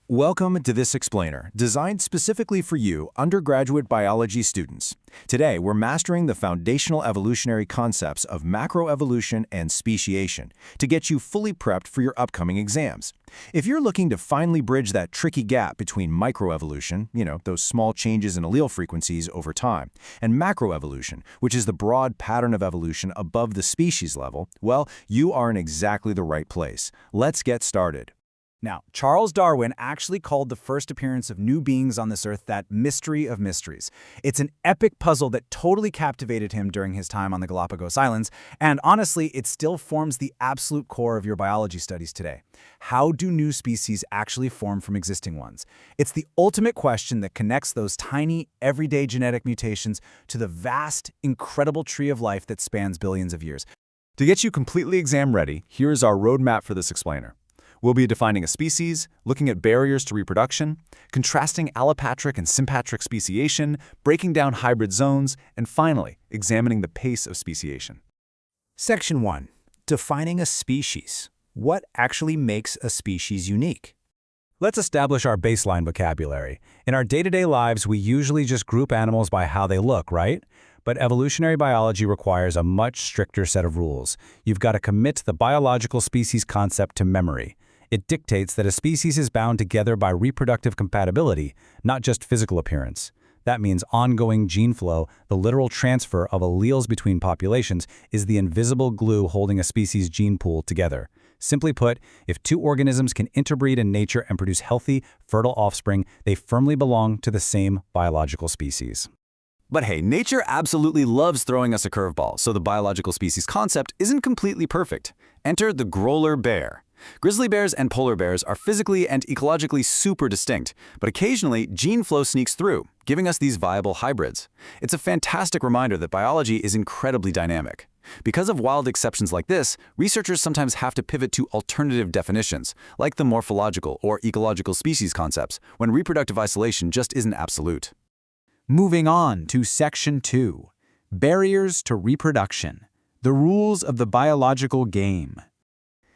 Welcome to this explainer, designed specifically for you, undergraduate biology students. Today, we're mastering the foundational evolutionary concepts of macroevolution and speciation to get you fully prepped for your upcoming exams. If you're looking to finally bridge that tricky gap between microevolution, those small changes in allele frequencies over time, and macroevolution, which is the broad pattern of evolution above the species level, well, you are in exactly the right place. Let's get started. Now, Charles Darwin actually called the first appearance of new beings on this earth that mystery of mysteries. It's an epic puzzle that totally captivated him during his time on the Galapagos Islands, and honestly, it still forms the absolute core of your biology studies today. How do new species actually form from existing ones? It's the ultimate question that connects those tiny, everyday genetic mutations to the vast, incredible tree of life that spans billions of years. To get you completely exam ready, here is our roadmap for this explainer. We'll be defining a species, looking at barriers to reproduction, contrasting allopatric and sympatric speciation, breaking down hybrid zones, and finally, examining the pace of speciation. Section 1. Defining a species. What actually makes a species unique? Let's establish our baseline vocabulary. In our day-to-day lives, we usually just group animals by how they look, right? But evolutionary biology requires a much stricter set of rules. You've got to commit the biological species concept to memory. It dictates that a species is bound together by reproductive compatibility, not just physical appearance. That means ongoing gene flow, the literal transfer of alleles between populations, is the invisible glue holding a species' gene pool together. Simply put, if two organisms can interbreed in nature and produce healthy, fertile offspring, they firmly belong to the same biological species. But hey, nature absolutely loves throwing us a curveball, so the biological species concept isn't completely perfect. Enter the growler bear. Grizzly bears and polar bears are physically and ecologically super distinct, but occasionally gene flow sneaks through, giving us these viable hybrids. It's a fantastic reminder that biology is incredibly dynamic. Because of wild exceptions like this, researchers sometimes have to pivot to alternative definitions, like the morphological or ecological species concepts, when reproductive isolation just isn't absolute. Moving on to Section 2. Barriers to reproduction. The rules of the biological game.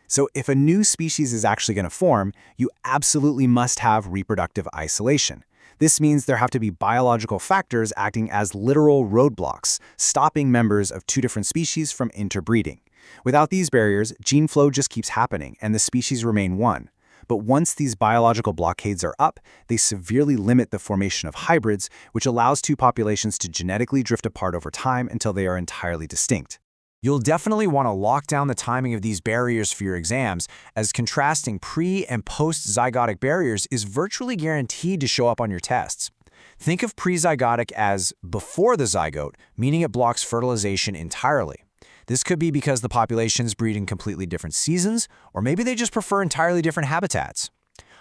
So if a new species is actually going to form, you absolutely must have reproductive isolation. This means there have to be biological factors acting as literal roadblocks, stopping members of two different species from interbreeding. Without these barriers, gene flow just keeps happening and the species remain one. But once these biological blockades are up, they severely limit the formation of hybrids, which allows two populations to genetically drift apart over time until they are entirely distinct. You'll definitely want to lock down the timing of these barriers for your exams, as contrasting pre- and post-zygotic barriers is virtually guaranteed to show up on your tests. Think of pre-zygotic as before the zygote, meaning it blocks fertilization entirely. This could be because the populations breed in completely different seasons, or maybe they just prefer entirely different habitats.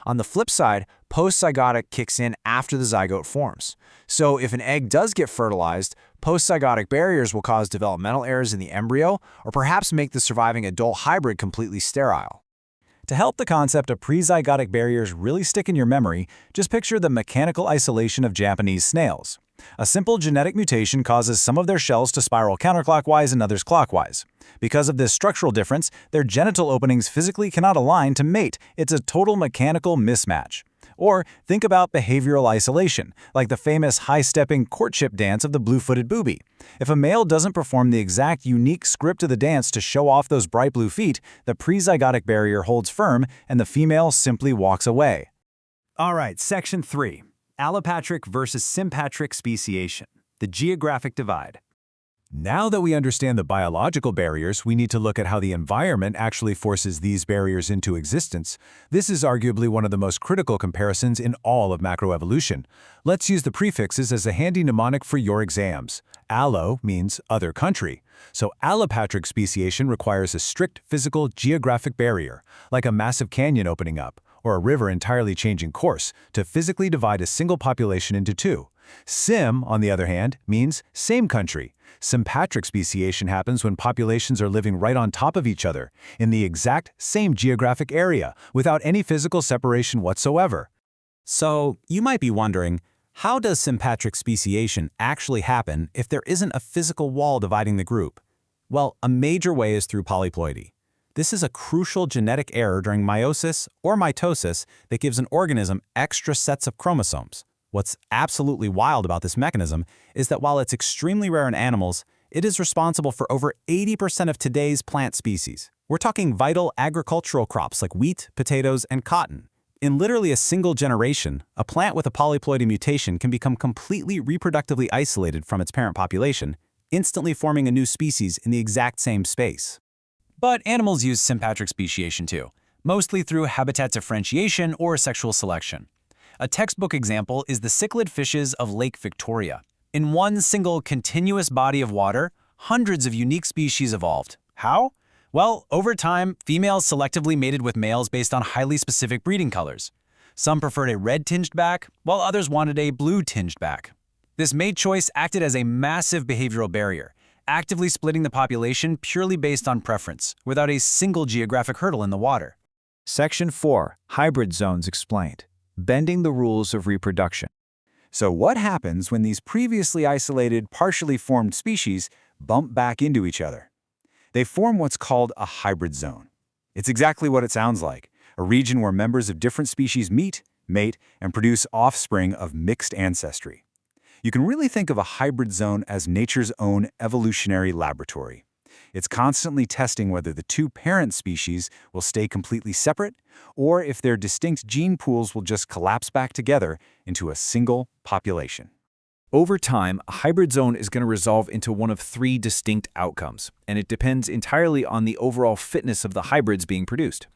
On the flip side, post-zygotic kicks in after the zygote forms. So if an egg does get fertilized, post-zygotic barriers will cause developmental errors in the embryo, or perhaps make the surviving adult hybrid completely sterile. To help the concept of pre-zygotic barriers really stick in your memory, just picture the mechanical isolation of Japanese snails. A simple genetic mutation causes some of their shells to spiral counterclockwise and others clockwise. Because of this structural difference, their genital openings physically cannot align to mate. It's a total mechanical mismatch. Or think about behavioral isolation, like the famous high-stepping courtship dance of the blue-footed booby. If a male doesn't perform the exact unique script of the dance to show off those bright blue feet, the pre-zygotic barrier holds firm and the female simply walks away. All right, Section 3. Allopatric versus sympatric speciation. The geographic divide. Now that we understand the biological barriers, we need to look at how the environment actually forces these barriers into existence. This is arguably one of the most critical comparisons in all of macroevolution. Let's use the prefixes as a handy mnemonic for your exams. Allo means other country. So allopatric speciation requires a strict physical geographic barrier, like a massive canyon opening up, or a river entirely changing course, to physically divide a single population into two. Sim, on the other hand, means same country. Sympatric speciation happens when populations are living right on top of each other, in the exact same geographic area, without any physical separation whatsoever. So, you might be wondering, how does sympatric speciation actually happen if there isn't a physical wall dividing the group? Well, a major way is through polyploidy. This is a crucial genetic error during meiosis or mitosis that gives an organism extra sets of chromosomes. What's absolutely wild about this mechanism is that while it's extremely rare in animals, it is responsible for over 80% of today's plant species. We're talking vital agricultural crops like wheat, potatoes, and cotton. In literally a single generation, a plant with a polyploidy mutation can become completely reproductively isolated from its parent population, instantly forming a new species in the exact same space. But animals use sympatric speciation too, mostly through habitat differentiation or sexual selection. A textbook example is the cichlid fishes of Lake Victoria. In one single continuous body of water, hundreds of unique species evolved. How? Well, over time, females selectively mated with males based on highly specific breeding colors. Some preferred a red-tinged back, while others wanted a blue-tinged back. This mate choice acted as a massive behavioral barrier, actively splitting the population purely based on preference, without a single geographic hurdle in the water. Section 4. Hybrid zones explained. Bending the rules of reproduction. So what happens when these previously isolated, partially formed species bump back into each other? They form what's called a hybrid zone. It's exactly what it sounds like, a region where members of different species meet, mate, and produce offspring of mixed ancestry. You can really think of a hybrid zone as nature's own evolutionary laboratory. It's constantly testing whether the two parent species will stay completely separate or if their distinct gene pools will just collapse back together into a single population. Over time, a hybrid zone is going to resolve into one of three distinct outcomes, and it depends entirely on the overall fitness of the hybrids being produced.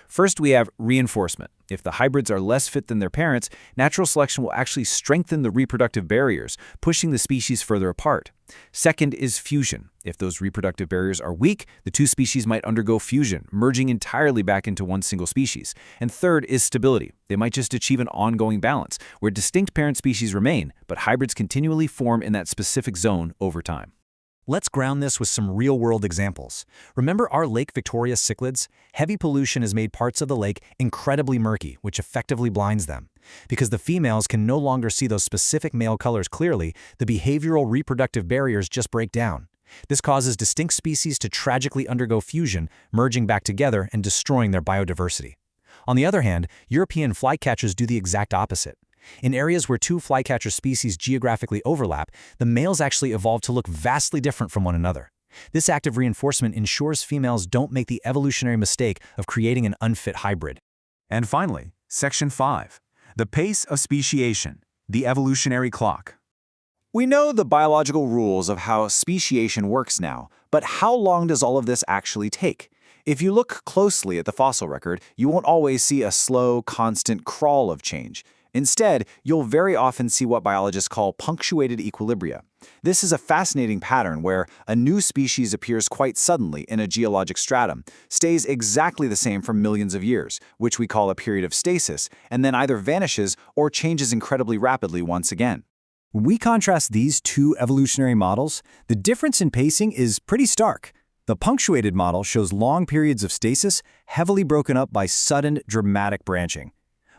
First, we have reinforcement. If the hybrids are less fit than their parents, natural selection will actually strengthen the reproductive barriers, pushing the species further apart. Second is fusion. If those reproductive barriers are weak, the two species might undergo fusion, merging entirely back into one single species. And third is stability. They might just achieve an ongoing balance, where distinct parent species remain, but hybrids continually form in that specific zone over time. Let's ground this with some real-world examples. Remember our Lake Victoria cichlids? Heavy pollution has made parts of the lake incredibly murky, which effectively blinds them. Because the females can no longer see those specific male colors clearly, the behavioral reproductive barriers just break down. This causes distinct species to tragically undergo fusion, merging back together and destroying their biodiversity. On the other hand, European flycatchers do the exact opposite. In areas where two flycatcher species geographically overlap, the males actually evolve to look vastly different from one another. This active reinforcement ensures females don't make the evolutionary mistake of creating an unfit hybrid. And finally, Section 5. The pace of speciation, the evolutionary clock. We know the biological rules of how speciation works now, but how long does all of this actually take? If you look closely at the fossil record, you won't always see a slow, constant crawl of change. Instead, you'll very often see what biologists call punctuated equilibria. This is a fascinating pattern where a new species appears quite suddenly in a geologic stratum, stays exactly the same for millions of years, which we call a period of stasis, and then either vanishes or changes incredibly rapidly once again. When we contrast these two evolutionary models, the difference in pacing is pretty stark. The punctuated model shows long periods of stasis heavily broken up by sudden, dramatic branching.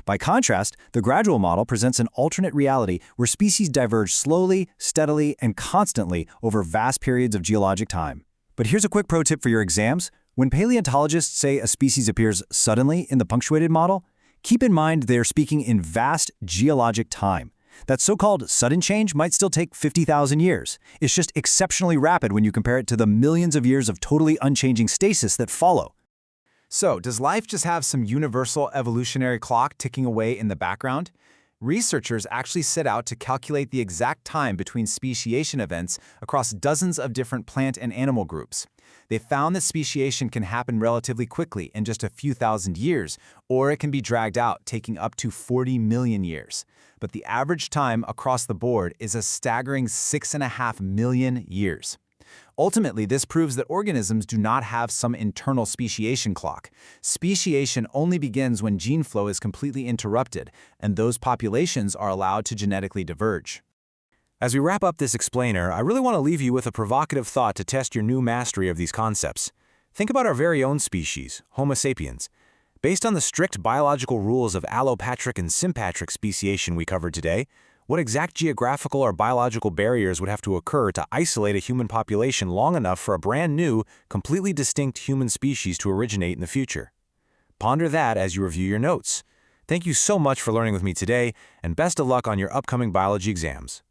By contrast, the gradual model presents an alternate reality where species diverge slowly, steadily, and constantly over vast periods of geologic time. But here's a quick pro tip for your exams. When paleontologists say a species appears suddenly in the punctuated model, keep in mind they are speaking in vast geologic time. That so-called sudden change might still take 50,000 years. It's just exceptionally rapid when you compare it to the millions of years of totally unchanging stasis that follow. So, does life just have some universal evolutionary clock ticking away in the background? Researchers actually set out to calculate the exact time between speciation events across dozens of different plant and animal groups. They found that speciation can happen relatively quickly in just a few thousand years, or it can be dragged out, taking up to 40 million years. But the average time across the board is a staggering 6.5 million years. Ultimately, this proves that organisms do not have some internal speciation clock. Speciation only begins when gene flow is completely interrupted, and those populations are allowed to genetically diverge. As we wrap up this explainer, I really want to leave you with a provocative thought to test your new mastery of these concepts. Think about our very own species, Homo sapiens. Based on the strict biological rules of allopatric and sympatric speciation we covered today, What exact geographical or biological barriers would have to occur to isolate a human population long enough for a brand new, completely distinct human species to originate in the future? Ponder that as you review your notes. Thank you so much for learning with me today, and best of luck on your upcoming biology exams.